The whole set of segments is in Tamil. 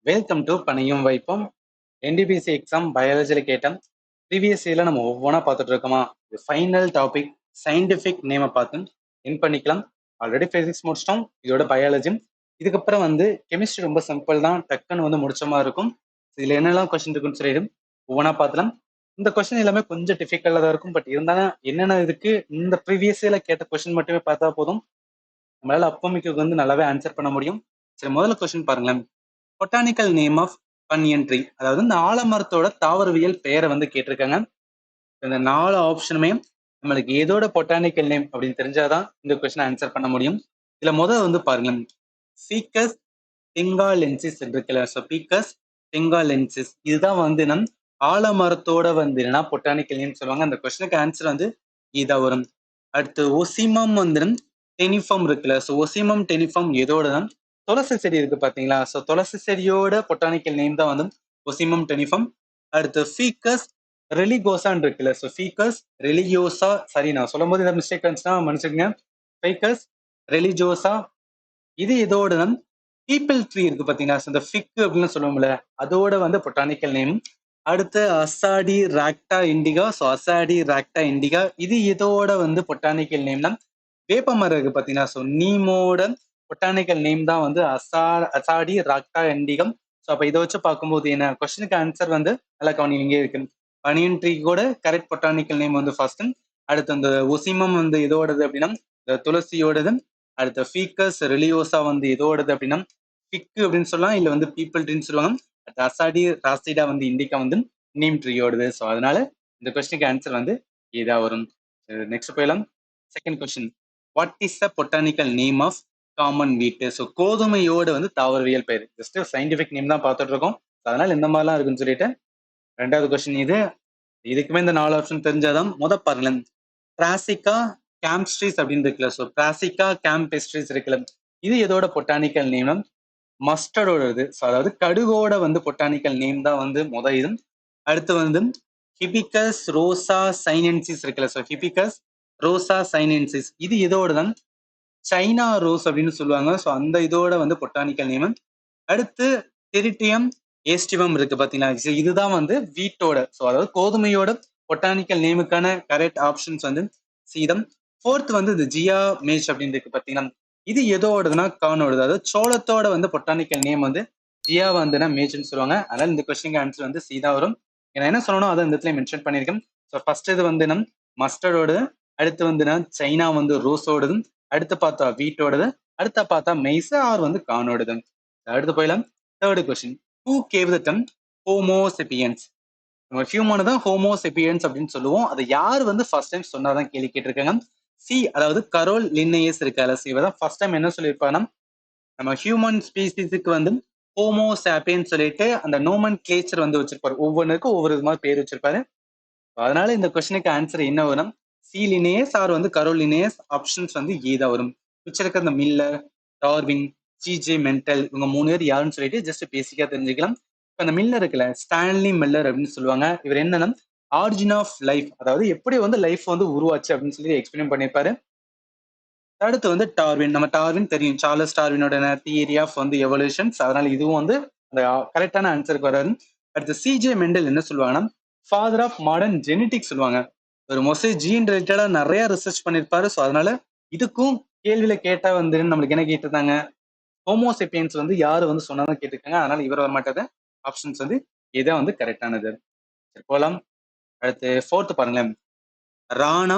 வெல்கம் டு பணியும் வைப்போம். என்டிபிசி எக்ஸாம் பயாலஜியில் கேட்டோம். ப்ரீவியஸ் இயர்ல நம்ம ஒவ்வொன்றா பார்த்துட்டு இருக்கோமா. ஃபைனல் டாபிக் சயின்டிஃபிக் நேமை பார்த்து என் பண்ணிக்கலாம். ஆல்ரெடி பிசிக்ஸ் முடிச்சிட்டோம், இதோட பயாலஜி. இதுக்கப்புறம் கெமிஸ்ட்ரி ரொம்ப சிம்பிள் தான், டக்குன்னு முடிச்ச மாதிரி இருக்கும். இதுல என்னெல்லாம் கொஸ்டின் இருக்குன்னு சொல்லிடும் ஒவ்வொன்றா பார்த்துலாம். இந்த கொஸ்டின் எல்லாமே கொஞ்சம் டிஃபிகல்ட்டாக தான் இருக்கும். பட் இருந்தாலும் என்னென்ன இதுக்கு இந்த ப்ரீவியஸ் இயர்ல கேட்ட கொஸ்டின் மட்டுமே பார்த்தா போதும், நம்மளால அப்பமிக்கு நல்லாவே ஆன்சர் பண்ண முடியும். சரி, முதல்ல கொஸ்டின் பாருங்களேன். பொட்டானிக்கல் நேம் ஆஃப் பனியன் ட்ரீ, அதாவது இந்த ஆலமரத்தோட தாவரவியல் பெயரை கேட்டிருக்காங்க. இந்த 4 ஆப்ஷனுமே நம்மளுக்கு ஏதோட பொட்டானிக்கல் நேம் அப்படின்னு தெரிஞ்சாதான் இந்த கொஸ்டின் ஆன்சர் பண்ண முடியும். இதுல முதல் பாருங்க, ஃபீக்கஸ் திங்காலென்சிஸ் இருக்குல்ல. ஸோ பீக்கஸ் திங்காலென்சிஸ் இதுதான் நம் ஆலமரத்தோட என்னன்னா பொட்டானிக்கல் நேம் சொல்லுவாங்க. அந்த கொஸ்டினுக்கு ஆன்சர் இதா வரும். அடுத்து ஒசிமம் டெனிஃபம் இருக்குல்ல. ஸோ ஒசிமம் டெனிஃபம் எதோட துளசி செடி இருக்கு பாத்தீங்களா. ஸோ துளசி செடியோட பொட்டானிக்கல் நேம் தான் ஒசிமம் டெனிஃபம். அடுத்து ஃபீக்கஸ் ரெலிகோசான் இருக்குல்ல. ஸோ ஃபீக்கஸ் ரெலியோசா, சரி நான் சொல்லும் போது ஏதாவது மிஸ்டேக் இருந்துச்சுன்னா மன்னிச்சுக்கங்க. ஃபீக்கஸ் ரெலிஜோசா இது இதோட பீப்பிள் ட்ரீ இருக்கு பாத்தீங்களா. இந்த ஃபிக் அப்படின்னு சொல்லுவோம்ல, அதோட பொட்டானிக்கல் நேம். அடுத்து அசாடி ராக்டா இண்டிகா. ஸோ அசாடி ராக்டா இண்டிகா இது இதோட பொட்டானிக்கல் நேம் தான் வேப்ப மரம் இருக்கு பாத்தீங்கன்னா. ஸோ நீமோட பொட்டானிக்கல் நேம் தான் அசாடி ராக்டா இண்டிகம். ஸோ அப்ப இதை வச்சு பார்க்கும்போது என்ன கொஸ்டினுக்கு ஆன்சர் நல்லா கவனிங்க இருக்கு. பனியன் ட்ரீ கூட கரெக்ட் பொட்டானிக்கல் நேம் ஃபர்ஸ்ட். அடுத்து அந்த ஒசிமம் இதோடது அப்படின்னா துளசியோடது. அடுத்த ஃபீக்கஸ் ரெலியோசா இதோடது அப்படின்னா ஃபிக் அப்படின்னு சொல்லலாம், இல்ல பீப்பிள் ட்ரீன்னு சொல்லுவாங்க. அடுத்து அசாடி ராசிடா இண்டிகா நீம் ட்ரீயோடது. ஸோ அதனால இந்த கொஸ்டினுக்கு ஆன்சர் இதா வரும். நெக்ஸ்ட் போயிடலாம். Second question, what is the botanical name of common wheat. So கோதுமையோட தாவரவியல் பெயர். ஜஸ்ட் சயின்டிபிக் நேம் தான் பார்த்துட்டு இருக்கோம். அதனால இந்த மாதிரிலாம் இருக்குன்னு சொல்லிட்டு ரெண்டாவது கொஸ்டின் இதுக்குமே இந்த 4 ஆப்ஷன் தெரிஞ்சாதான். பாருங்க, பிராசிகா கேம்ஸ்ட்ரீஸ் அப்படின்னு இருக்குல்ல. ஸோ பிராசிகா கேம்பெஸ்ட்ரீஸ் இருக்குல்ல, இது எதோட பொட்டானிக்கல் நேம் மஸ்டர்டோட இது. ஸோ அதாவது கடுகோட பொட்டானிக்கல் நேம் தான் இது. அடுத்து ஹிபிகஸ் ரோசா சைனென்சிஸ் இருக்குல்ல. ஸோ ஹிபிகஸ் ரோசா சைனென்சிஸ் இது இதோட தான் சைனா ரோஸ் அப்படின்னு சொல்லுவாங்க. ஸோ அந்த இதோட பொட்டானிக்கல் நேம். அடுத்து டெரிட்டியம் ஏஸ்டிவம் இருக்கு பாத்தீங்கன்னா. இதுதான் வீட்டோட, ஸோ அதாவது கோதுமையோட பொட்டானிக்கல் நேமுக்கான கரெக்ட் ஆப்ஷன்ஸ் சீதம். ஃபோர்த் இந்த ஜியா மேஜ் அப்படின்னு இருக்கு பாத்தீங்கன்னா. இது எதோடதுன்னா கானோடது. அதாவது சோளத்தோட பொட்டானிக்கல் நேம் ஜியா மேஜ்னு சொல்லுவாங்க. அதனால இந்த கொஸ்டின் ஆன்சர் சீதா வரும். நான் என்ன சொல்லணும் அதை இந்த இடத்துல மென்ஷன் பண்ணியிருக்கேன். ஸோ ஃபர்ஸ்ட் இது நம் மஸ்டர்டோட, அடுத்து சைனா ரோஸோடது, அடுத்து பார்த்தா வீட்டோடது, அடுத்த பார்த்தா மெய்ஸ் ஆர் கானோடது. அடுத்து போயிடலாம். Third question, who gave the term homo sapiens. நம்ம ஹியூமனை தான் ஹோமோசெபியன்ஸ் அப்படின்னு சொல்லுவோம். அதை யார் ஃபர்ஸ்ட் டைம் சொன்னாதான் கேள்வி கேட்டிருக்காங்க. சி, அதாவது கரோல் லின்னேயஸ் இருக்கால. சி தான் ஃபர்ஸ்ட் டைம் என்ன சொல்லியிருப்பாங்கன்னா, நம்ம ஹியூமன் ஸ்பீசிஸுக்கு ஹோமோசாப்பியன் சொல்லிட்டு அந்த நோமன் கிளேச்சர் வச்சிருப்பாரு. ஒவ்வொன்றுக்கும் ஒவ்வொரு மாதிரி பேர் வச்சிருப்பாரு. அதனால இந்த கொஸ்டினுக்கு ஆன்சர் என்ன வரும், C Linnaeus or Carol Linnaeus. Options ஏதா வரும். மிச்சம் இருக்க அந்த மில்லர், டார்வின், ஜிஜே மென்டல், இவங்க 3 பேர் யாருன்னு சொல்லிட்டு ஜஸ்ட் பேசிக்கா தெரிஞ்சுக்கலாம். இப்போ அந்த மில்லர் இருக்குல்ல, ஸ்டான்லி மில்லர் அப்படின்னு சொல்லுவாங்க. இவர் என்னன்னா ஆரிஜின் ஆஃப் லைஃப், அதாவது எப்படி லைஃப் உருவாச்சு அப்படின்னு சொல்லி எக்ஸ்பிளைன் பண்ணியிருப்பாரு. அடுத்து டார்வின். நம்ம டார்வின் தெரியும், சார்லஸ் டார்வினோட தியரி ஆஃப் எவல்யூஷன்ஸ். அதனால இதுவும் அந்த கரெக்டான ஆன்சருக்கு வராது. அடுத்து சிஜே மெண்டல் என்ன சொல்லுவாங்கன்னா, ஃபாதர் ஆஃப் மாடர்ன் ஜெனட்டிக்ஸ் சொல்லுவாங்க. ஒரு மோஸ்ட்லி ஜீன் ரிலேட்டடா நிறைய ரிசர்ச் பண்ணியிருப்பாரு. ஸோ அதனால இதுக்கும் கேள்வியில கேட்டா நம்மளுக்கு என்ன கேட்டிருந்தாங்க, ஹோமோசெப்பியன்ஸ் யாரு சொன்னதான் கேட்டிருக்காங்க. அதனால இவர் வர மாட்டாது. ஆப்ஷன்ஸ் இதான் கரெக்டானது. சரி போலாம். அடுத்து ஃபோர்த் பாருங்களேன், Rana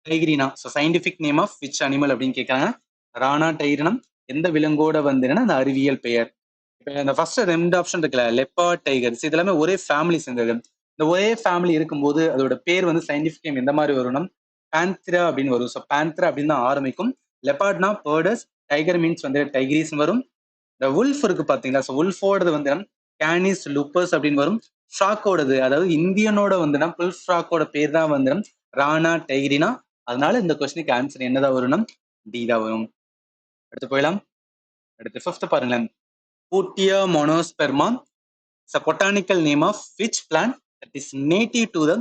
tigrina. So scientific name of which animal அப்படின்னு கேட்காங்க. ராணா டைகிரினம் எந்த விலங்கோட அந்த அறிவியல் பெயர். இப்போ இந்த ஃபர்ஸ்ட் 2 ஆப்ஷன் இருக்குல்ல, லெப்பர்ட், டைகர்ஸ், இது எல்லாமே ஒரே ஃபேமிலி சேர்ந்தது. இந்த ஒரே ஃபேமிலி இருக்கும்போது அதோட பேர் சயின்டிபிக் நேம் எந்த மாதிரி வரும்னா பேந்த்ரா அப்படின்னு வரும். ஸோ பேந்த்ரா அப்படின்னு தான் ஆரம்பிக்கும். லெப்பார்ட்னா பேர்டஸ், டைகர் மீன்ஸ் டைகிரிஸ் வரும். இந்த உல்ஃப் இருக்கு பாத்தீங்களா. ஸோ உல்ஃபோடது கேனிஸ் லூப்பஸ் அப்படின்னு வரும். ஃப்ராக்கோடது, அதாவது இந்தியனோட புல் ஃப்ராக்கோட பேர் தான் ராணா டைகிரினா. அதனால இந்த கொஸ்டினுக்கு ஆன்சர் என்னதான் வரும்னா டி தான் வரும். அடுத்து போயிடலாம். அடுத்து ஃபிஃப்த் பாருங்களேன், Butea monosperma is a botanical name of which plant that is native to the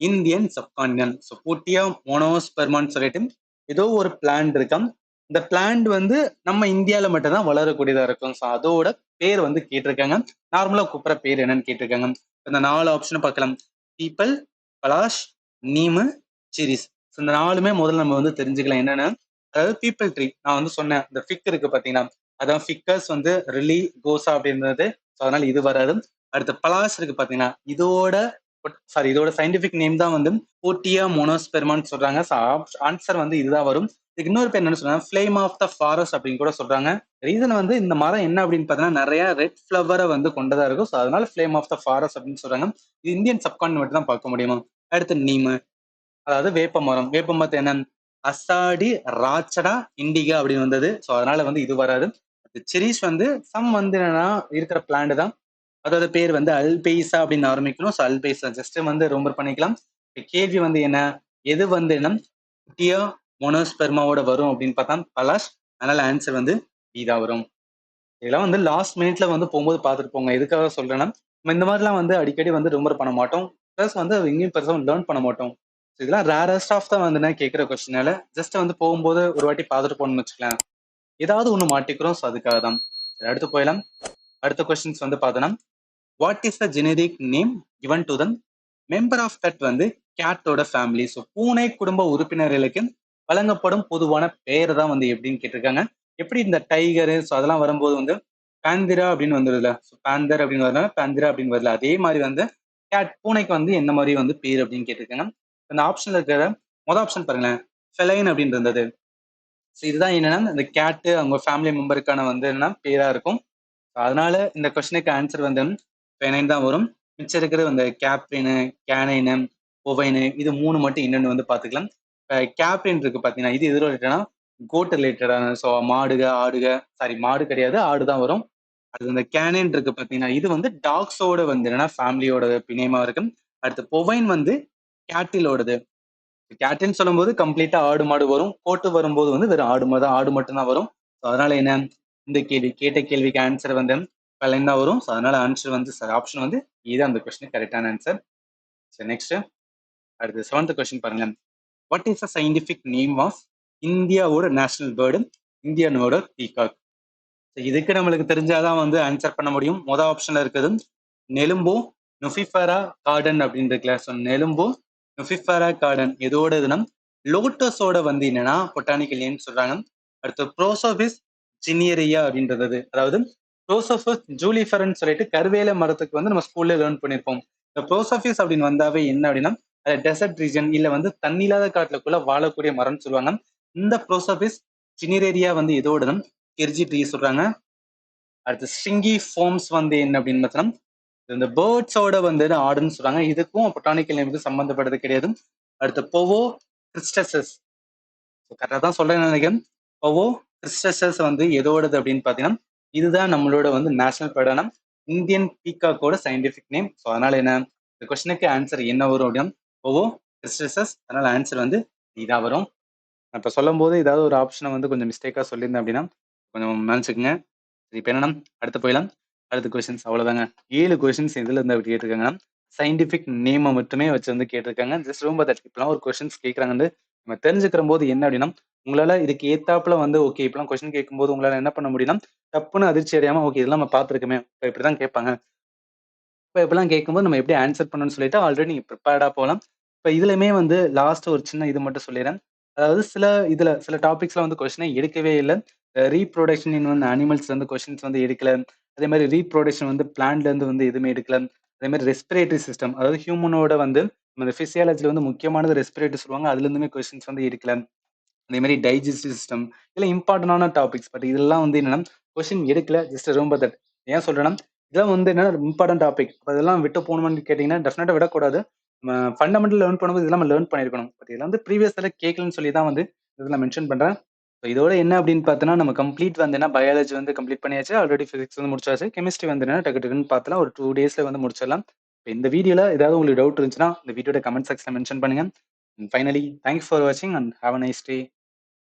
Indian subcontinent. So Butea மோனோஸ்பெர்மான்னு சொல்லிட்டு ஏதோ ஒரு பிளான்ட் இருக்காம். இந்த பிளான்ட் வந்து நம்ம இந்தியால மட்டும் தான் வளரக்கூடியதா இருக்கும். ஸோ அதோட பேர் வந்து கேட்டிருக்காங்க. நார்மலா கூப்பிடுற பேர் என்னன்னு கேட்டிருக்காங்க. இந்த 4 ஆப்ஷன பார்க்கலாம். பீப்பிள், பலாஷ், நீமு, சிரிஸ். ஸோ இந்த 4மே முதல்ல நம்ம வந்து தெரிஞ்சுக்கலாம் என்னன்னா, அதாவது பீப்பிள் ட்ரீ. நான் வந்து சொன்னேன். இந்த ஃபிக் இருக்கு பார்த்தீங்கன்னா, அதான் ஃபிக்கஸ் வந்து ரிலி, கோசா அப்படின்றது. ஸோ அதனால இது வராது. அடுத்து பலாஷ் இருக்கு பார்த்தீங்கன்னா, இதோட சயின்டிபிக் நேம் தான் வந்து போட்டியா மோனோஸ்பெர்மான்னு சொல்றாங்க. ஸோ ஆன்சர் வந்து இதுதான் வரும். இதுக்கு இன்னொரு பேர் என்னன்னு சொன்னா ஃபிளேம் ஆஃப் த ஃபாரஸ்ட் அப்படின்னு கூட சொல்றாங்க. ரீசன் வந்து இந்த மரம் என்ன அப்படின்னு பார்த்தீங்கன்னா நிறைய ரெட் ஃபிளவரை வந்து கொண்டதா இருக்கும். ஸோ அதனால ஃபிளேம் ஆஃப் த ஃபாரஸ்ட் அப்படின்னு சொல்றாங்க. இது இந்தியன் சப்கான்டினென்ட் மட்டும் தான் பார்க்க முடியுமா. அடுத்து நீமு, அதாவது வேப்ப மரம். வேப்ப மரத்து என்ன, அசாடி ராச்சடா இண்டிகா அப்படின்னு வந்தது. ஸோ அதனால வந்து இது வராது. செரிஷ் வந்து சம் வந்து என்னன்னா இருக்கிற பிளான்ட் தான். அதோட பேர் வந்து அல்பெய்சா அப்படின்னு ஆரம்பிக்கணும். ஸோ அல்பெய்சா ஜஸ்ட் வந்து ரொம்ப பண்ணிக்கலாம். கேள்வி வந்து என்ன, எது வந்து என்ன டியோ மோனோஸ்பெர்மாவோட வரும் அப்படின்னு பார்த்தா பலாஷ். அதனால ஆன்சர் வந்து இதா வரும். இதெல்லாம் வந்து லாஸ்ட் மினிட்ல வந்து போகும்போது பார்த்துட்டு போங்க. எதுக்காக சொல்றேன்னா, நம்ம இந்த மாதிரிலாம் வந்து அடிக்கடி வந்து ரொம்ப பண்ண மாட்டோம். ப்ளஸ் வந்து எங்கேயும் பெருசா லேர்ன் பண்ண மாட்டோம். So இதெல்லாம் ரேரஸ்ட் ஆஃப் தான் வந்து நான் கேட்கிற கொஸ்டினால ஜஸ்ட் வந்து போகும்போது ஒரு வாட்டி பார்த்துட்டு போகணும்னு வச்சுக்கலாம். ஏதாவது ஒண்ணு மாட்டிக்கிறோம். ஸோ அதுக்காக தான். சரி, அடுத்து போயிடலாம். அடுத்த கொஸ்டின்ஸ் வந்து பார்த்தோன்னா, what is the generic name given to the member of that வந்து கேட்டோட ஃபேமிலி. ஸோ பூனை குடும்ப உறுப்பினர்களுக்கு வழங்கப்படும் பொதுவான பெயர் தான் வந்து எப்படின்னு கேட்டிருக்காங்க. எப்படி இந்த டைகரு ஸோ அதெல்லாம் வரும்போது வந்து பேந்திரா அப்படின்னு வந்துருதுல, ஸோ பேந்தர் அப்படின்னு வரல, பேந்திரா அப்படின்னு வரல. அதே மாதிரி வந்து கேட் பூனைக்கு வந்து என்ன மாதிரி வந்து பேர் அப்படின்னு கேட்டிருக்காங்க. இந்த ஆப்ஷன்ல இருக்கிற மொதல் ஆப்ஷன் பாருங்களேன், ஃபெலைன் அப்படின்னு இருந்தது. ஸோ இதுதான் என்னன்னா இந்த கேட்டு அவங்க ஃபேமிலி மெம்பருக்கான வந்து என்னன்னா பேரா இருக்கும். அதனால இந்த கொஸ்டினுக்கு ஆன்சர் வந்து ஃபெனைன் தான் வரும். மிச்சம் இருக்கிற இந்த கேப்ரின், கேனைனு, பொவைனு இது 3 மட்டும் என்னன்னு வந்து பார்த்துக்கலாம். கேப்ரின் இருக்கு பார்த்தீங்கன்னா, இது எது ரிலேட்டடா கோட் ரிலேட்டடான. ஸோ மாடுக, ஆடுக, சாரி மாடு கிடையாது, ஆடு தான் வரும். அடுத்து இந்த கேனைன் இருக்கு பார்த்தீங்கன்னா, இது வந்து டாக்ஸோட வந்து என்னன்னா ஃபேமிலியோட நேமா இருக்கு. அடுத்து பொவைன் வந்து கேட்டிலோடது. கேட்டின்னு சொல்லும்போது கம்ப்ளீட்டா ஆடு மாடு வரும். கோட்டு வரும்போது வந்து வெறும் ஆடு மட்டும் தான் வரும். ஸோ அதனால என்ன, இந்த கேள்வி கேட்ட கேள்விக்கு ஆன்சர் வந்து பலன் தான் வரும். ஸோ அதனால ஆன்சர் வந்து ஆப்ஷன் வந்து இதுதான் அந்த கொஸ்டின் கரெக்டான ஆன்சர். சரி, நெக்ஸ்ட் அடுத்து 7th கொஸ்டின் பாருங்க. What is the scientific name of இந்தியாவோட நேஷனல் பேர்டு, இந்தியனோட பீகாக். இதுக்கு நம்மளுக்கு தெரிஞ்சாதான் வந்து ஆன்சர் பண்ண முடியும். மொதல் ஆப்ஷன்ல இருக்குது நெலும்போ நுஃபிஃபரா கார்டன் அப்படின்னு இருக்குல்ல. ஸோ நெலும்போ நுஃபிஃபரா கார்டன் எதோட இதுனா லோட்டஸோட வந்து என்னன்னா பொட்டானிக்கல் நேம் சொல்றாங்க. அடுத்து ப்ரோசோபிஸ் ஜினியரியா அப்படின்றது, அதாவது ப்ரோசோபிஸ் ஜூலிஃபர்னு சொல்லிட்டு கருவேல மரத்துக்கு வந்து நம்ம ஸ்கூல்ல லேர்ன் பண்ணியிருப்போம். இந்த ப்ரோசோபிஸ் அப்படின்னு வந்தாவே என்ன அப்படின்னா டெசர்ட் ரீஜன் இல்ல வந்து தண்ணி இல்லாத காட்டுக்குள்ள வாழக்கூடிய மரம்னு சொல்லுவாங்க. இந்த ப்ரோசோபிஸ் ஜினியரியா வந்து எதோட கெர்ஜி ட்ரீ சொல்றாங்க. அடுத்து ஸ்ட்ரிங்கி ஃபார்ம்ஸ் வந்து என்ன அப்படின்னு பார்த்தோம்னா இந்த பேர்ட்ஸோட வந்து ஆடுன்னு சொல்றாங்க. இதுக்கும் பொட்டானிக்கல் நேமுக்கு சம்பந்தப்பட்டது கிடையாது. அடுத்து பொவோ கிறிஸ்டசஸ், கரெக்டாக தான் சொல்றேன்னு நினைக்கிறேன். பொவோ கிறிஸ்டசஸ் வந்து எதோடது அப்படின்னு பார்த்தீங்கன்னா இதுதான் நம்மளோட வந்து நேஷனல் பேர்டான இந்தியன் பீகாக்கோட சயின்டிபிக் நேம். ஸோ அதனால என்ன, இந்த கொஸ்டினுக்கு ஆன்சர் என்ன வரும் அப்படின்னா பொவோ கிறிஸ்டசஸ். அதனால ஆன்சர் வந்து இதாக வரும். நான் இப்போ சொல்லும் போது ஏதாவது ஒரு ஆப்ஷனை வந்து கொஞ்சம் மிஸ்டேக்காக சொல்லியிருந்தேன் அப்படின்னா கொஞ்சம் நினச்சிக்கோங்க. இப்போ என்னன்னா அடுத்து போயிடலாம். அடுத்த கொஸ்டின்ஸ் அவ்வளோதாங்க. 7 கொஸ்டின்ஸ் இதுல இருந்து அப்படி கேட்டிருக்காங்கன்னா சயின்டிபிக் நேமை மட்டுமே வச்சு வந்து கேட்டிருக்காங்க. ஜஸ்ட் ரொம்ப தட் இப்பெல்லாம் ஒரு கொஸ்டின்ஸ் கேட்குறாங்கன்னு நம்ம தெரிஞ்சுக்கிற போது என்ன அப்படின்னா உங்களால இதுக்கு ஏத்தாப்புல வந்து ஓகே இப்பெல்லாம் கொஸ்டின் கேட்கும்போது உங்களால என்ன பண்ண முடியும்னா தப்புன்னு அதிர்ச்சி அடையாம ஓகே இதெல்லாம் நம்ம பார்த்துருக்கோமே இப்போ இப்படிதான் கேட்பாங்க, இப்போ இப்பெல்லாம் கேட்கும்போது நம்ம எப்படி ஆன்சர் பண்ணணும்னு சொல்லிட்டு ஆல்ரெடி நீங்க ப்ரிப்பேர்டா போகலாம். இப்போ இதுலயுமே வந்து லாஸ்ட் ஒரு சின்ன இது மட்டும் சொல்லிடுறேன். அதாவது சில டாபிக்ஸ்ல வந்து கொஸ்டினை எடுக்கவே இல்லை. ரீப்ரொடக்ஷன் இன் வந்து அனிமல்ஸ் வந்து கொஸ்டின்ஸ் வந்து எடுக்கல. அதே மாதிரி ரீப்ரொடக்ஷன் வந்து பிளான்ட்ல இருந்து வந்து எதுவுமே எடுக்கல. அதே மாதிரி ரெஸ்பிரேட்டரி சிஸ்டம், அதாவது ஹியூமனோட வந்து நம்ம பிசியாலஜில வந்து முக்கியமானது ரெஸ்பிரேட்டரி சொல்லுவாங்க. அதுல இருந்துமே கொஸ்டின்ஸ் வந்து எடுக்கல. அதே மாதிரி டைஜஸ்டிவ் சிஸ்டம் இல்லை இம்பார்ட்டன்டான டாபிக்ஸ். பட் இதெல்லாம் வந்து என்னன்னா கொஸ்டின் எடுக்கல. ஜஸ்ட் ரொம்ப தட் ஏன் சொல்றேன்னா இதெல்லாம் வந்து என்னன்னா இம்பார்ட்டன்ட் டாபிக். அதெல்லாம் விட்டு போகணும்னு கேட்டீங்கன்னா டெஃபினட்டா விடக்கூடாது. நம்ம ஃபண்டமெண்டல் லேர்ன் பண்ணும்போது இதெல்லாம் நம்ம லேர்ன் பண்ணியிருக்கணும். பட் இதெல்லாம் வந்து ப்ரீவியஸ் கேட்கலன்னு சொல்லி தான் வந்து இதில் மென்ஷன் பண்றேன். இதோட என்ன அப்படின்னு பார்த்தோன்னா நம்ம கம்ப்ளீட் வந்து என்ன பயாலஜி வந்து கம்ப்ளீட் பண்ணியாச்சு. ஆல்ரெடி பிசிக்ஸ் வந்து முடிச்சாச்சு. கெமிஸ்ட்ரி வந்து என்ன டக்கு டக்குன்னு பார்த்தலாம் ஒரு 2 டேஸ்ல வந்து முடிச்சிடலாம். இப்போ இந்த வீடியோல ஏதாவது உங்களுக்கு டவுட் இருந்துச்சுன்னா இந்த வீடியோட கமெண்ட் செக்ஷன்ல மென்ஷன் பண்ணுங்க. ஃபைனலி தேங்க்ஸ் ஃபார் வாட்சிங் and have a nice day.